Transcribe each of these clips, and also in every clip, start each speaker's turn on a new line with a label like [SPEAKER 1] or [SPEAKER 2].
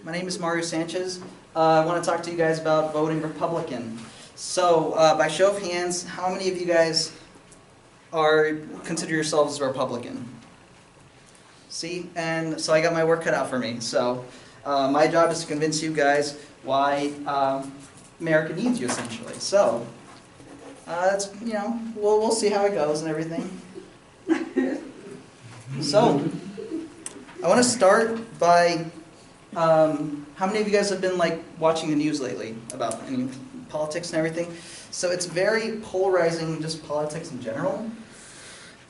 [SPEAKER 1] My name is Mario Sanchez. I want to talk to you guys about voting Republican. So, by show of hands, how many of you guys consider yourselves a Republican? See, and so I got my work cut out for me. So, my job is to convince you guys why America needs you, essentially. So, that's, we'll see how it goes and everything. So, I want to start by, how many of you guys have been watching the news lately about any politics and everything? So it's very polarizing, just politics in general.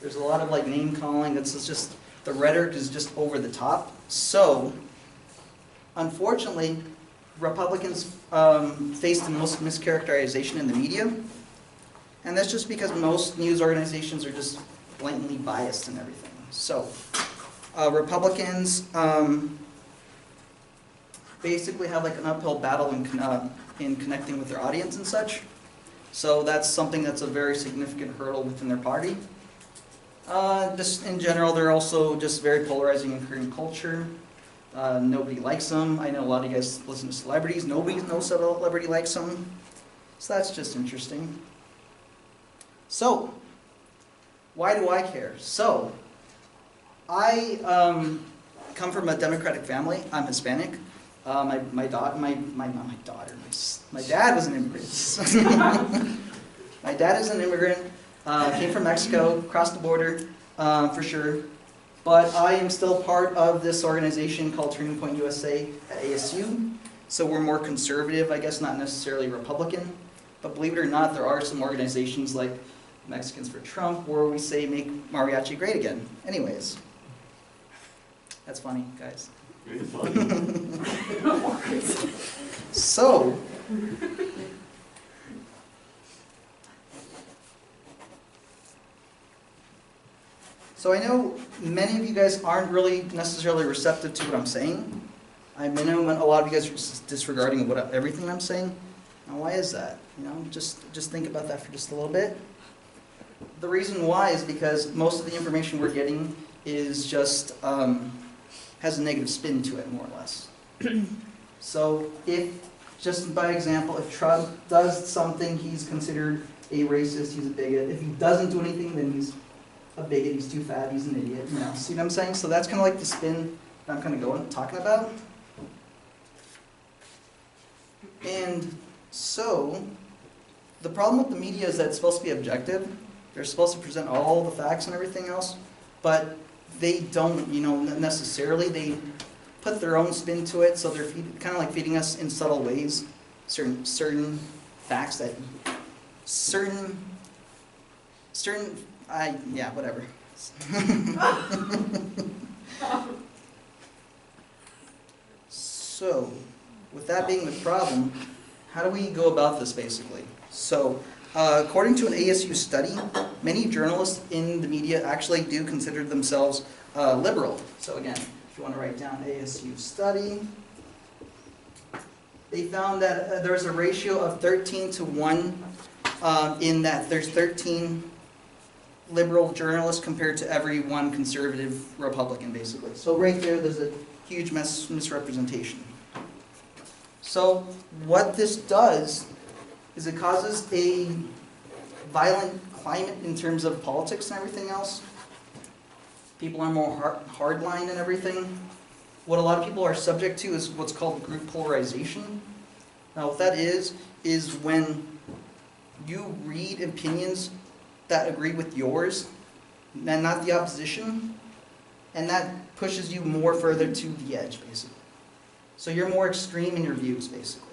[SPEAKER 1] There's a lot of name calling. It's just, the rhetoric is just over the top. So, unfortunately, Republicans face the most mischaracterization in the media. And that's just because most news organizations are just blatantly biased and everything. So, Republicans basically have an uphill battle in connecting with their audience and such. So that's something that's a very significant hurdle within their party. Just in general, they're also just very polarizing in current culture. Nobody likes them. I know a lot of you guys listen to celebrities. Nobody knows a celebrity likes them. So that's just interesting. So, why do I care? So, I come from a Democratic family. I'm Hispanic. My dad was an immigrant. My dad is an immigrant. Came from Mexico, crossed the border, for sure. But I am still part of this organization called Turning Point USA at ASU. So we're more conservative, I guess, not necessarily Republican. But believe it or not, there are some organizations like Mexicans for Trump where we say make mariachi great again. Anyways. That's funny, guys.
[SPEAKER 2] It's funny.
[SPEAKER 1] So, I know many of you guys aren't really necessarily receptive to what I'm saying. I know a lot of you guys are just disregarding everything I'm saying. Now, why is that? Just think about that for just a little bit. The reason why is because most of the information we're getting is just has a negative spin to it, more or less. So just by example, if Trump does something, he's considered a racist, he's a bigot. If he doesn't do anything, then he's a bigot, he's too fat, he's an idiot. See what I'm saying? So that's kind of the spin that I'm kind of talking about. And so, the problem with the media is that it's supposed to be objective. They're supposed to present all the facts and everything else, but they don't, necessarily. They put their own spin to it, so they're kind of feeding us in subtle ways certain facts that whatever. So, with that being the problem, how do we go about this basically? So, according to an ASU study, many journalists in the media actually do consider themselves liberal. So again, if you want to write down ASU study, they found that there's a ratio of 13 to 1 in that there's 13 liberal journalists compared to every one conservative Republican, basically. So right there's a huge misrepresentation. So what this does is it causes a violent climate in terms of politics and everything else. People are more hardline and everything. What a lot of people are subject to is what's called group polarization. Now what that is when you read opinions that agree with yours and not the opposition, and that pushes you more further to the edge, basically. So you're more extreme in your views, basically.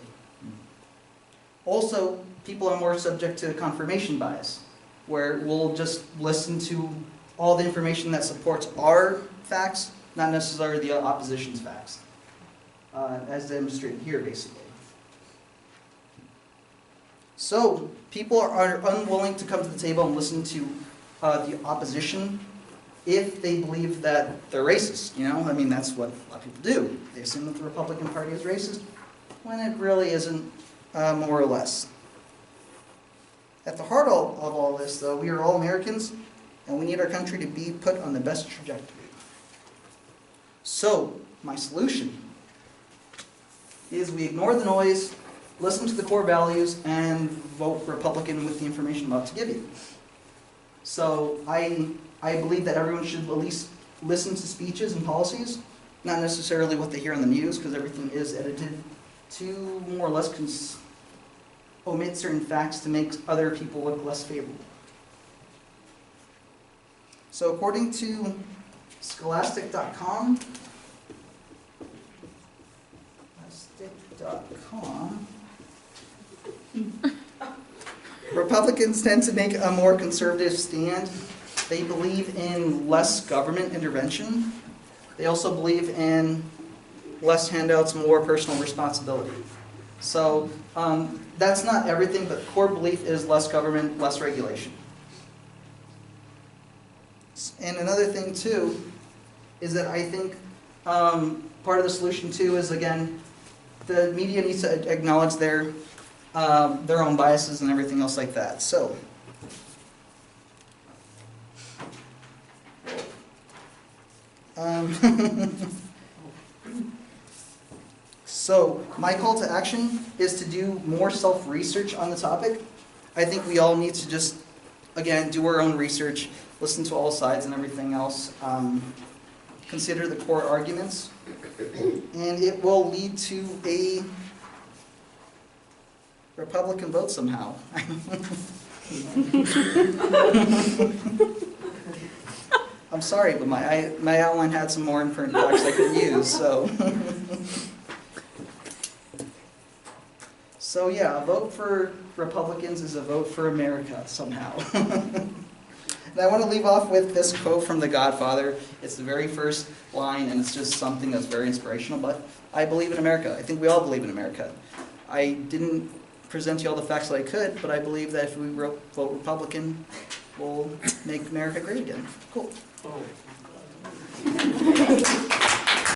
[SPEAKER 1] Also, people are more subject to confirmation bias, where we'll just listen to all the information that supports our facts, not necessarily the opposition's facts, as demonstrated here, basically. So, people are unwilling to come to the table and listen to the opposition if they believe that they're racist. That's what a lot of people do. They assume that the Republican Party is racist, when it really isn't, more or less. At the heart of all this, though, we are all Americans, and we need our country to be put on the best trajectory. So, my solution is we ignore the noise, listen to the core values, and vote Republican with the information I'm about to give you. So I believe that everyone should at least listen to speeches and policies, not necessarily what they hear on the news, because everything is edited to more or less omit certain facts to make other people look less favorable. So according to scholastic.com, Republicans tend to make a more conservative stand. They believe in less government intervention. They also believe in less handouts, more personal responsibility. So that's not everything, but core belief is less government, less regulation. And another thing too is that I think part of the solution too is, again, the media needs to acknowledge their own biases and everything else like that. So, so my call to action is to do more self-research on the topic. I think we all need to just, again, do our own research, listen to all sides and everything else, consider the core arguments, and it will lead to a Republican vote somehow. I'm sorry, but my outline had some more important facts I could use, so. So yeah, a vote for Republicans is a vote for America somehow. And I want to leave off with this quote from The Godfather. It's the very first line, and it's just something that's very inspirational, but I believe in America. I think we all believe in America. I didn't present to you all the facts that I could, but I believe that if we vote Republican, we'll make America great again. Cool.
[SPEAKER 2] Oh.